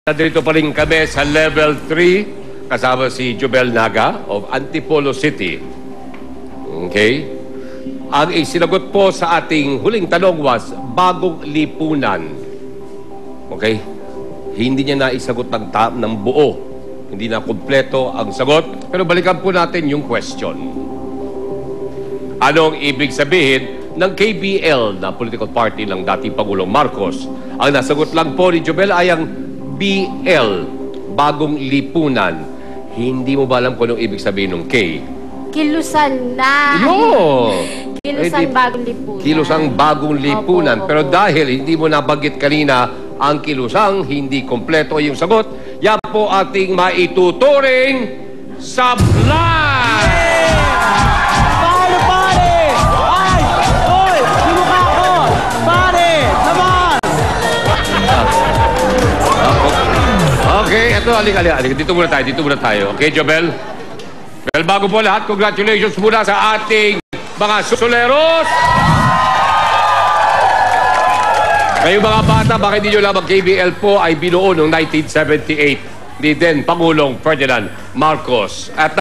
Dito pa rin kami sa level 3 kasama si Jobel Naga of Antipolo City. Okay? Ang isinagot po sa ating huling tanong was bagong lipunan. Okay? Hindi niya naisagot ng buo. Hindi na kumpleto ang sagot. Pero balikan po natin yung question. Anong ibig sabihin ng KBL na political party ng dating Pangulong Marcos? Ang nasagot lang po ni Jobel ay ang BL, bagong lipunan. Hindi mo ba alam kung anong ibig sabihin ng K? Kilusan na. Kilusang bagong lipunan. Kilusang bagong lipunan. Opo. Pero dahil hindi mo nabanggit kanina ang kilusang, hindi kompleto yung sagot, yan po ating maituturing sablay! Paano, pare? Ay! Hoy! Yung mukha ko! Pare! Naman! Okay, eto, halika. Dito muna tayo. Okay, Jobel? Well, bago po lahat, congratulations muna sa ating mga susuleros! Ngayong mga bata, baka hindi nyo lamang KBL po ay binuo noong 1978 ni then Pangulong Ferdinand Marcos. At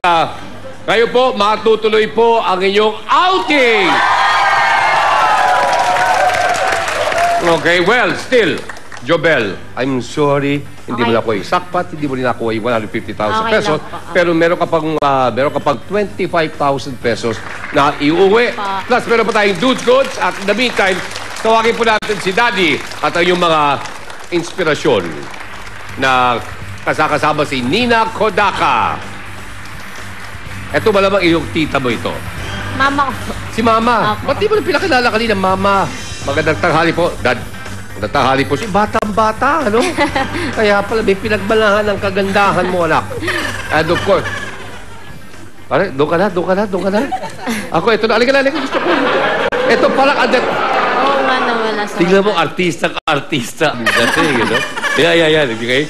kayo po, matutuloy po ang inyong outing! Okay, well, still, Jobel, I'm sorry, hindi mo nakuha yung sakpat, hindi mo rin nakuha yung 150,000 pesos, pero meron ka pang 25,000 pesos na iuwi. Plus, meron pa tayong dudes goods at in the meantime, tawagin po natin si Daddy at ang yung mga inspirasyon na kasama si Nina Kodaka. Ito malamang iyong tita mo ito. Mama ko. Si Mama. Opo. Ba't di mo na pinakilala kanina, Mama? Magandang tanghali po. Dad, magandang tanghali po. Si batang-bata, ano? Kaya pala may pinagmalahan ng kagandahan mo, anak. And of course, pare, doon ka na. Ako, ito na. Alika, gusto ko. Ito pala, Oo nga nawala sa tignan mo, artista. Dating, you know? Yeah. Okay?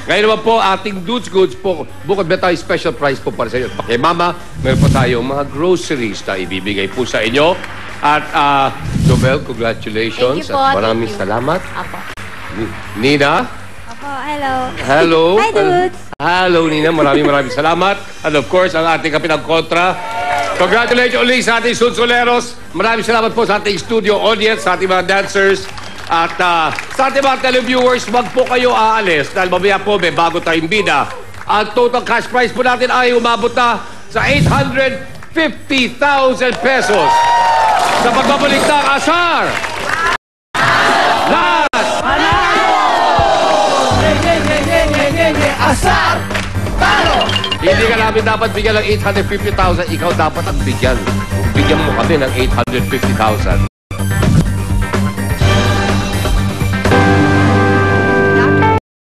Ngayon naman po, ating dudes goods po, bukod ba tayo special prize po para sa inyo. Okay, Mama, meron po tayong mga groceries na ibibigay po sa inyo. At, Jobel, congratulations. Thank you po. At maraming salamat. Apo. Nina? Opo, hello. Hello. Hi, dudes. Hello, Nina. Maraming salamat. And of course, ang ating kapitang kontra. Congratulations ulit sa ating sunsuleros. Maraming salamat po sa ating studio audience, sa ating mga dancers. At sa ating mga televiewers, wag po kayo aalis dahil mamaya po may bago tayong bida. Ang total cash prize po natin ay umabot na sa 850,000 pesos. Sa pagbabalik ng Asar! Last! Asar! Talo! Hindi ka namin dapat bigyan ng 850,000. Ikaw dapat ang bigyan. Bigyan mo kami ng 850,000.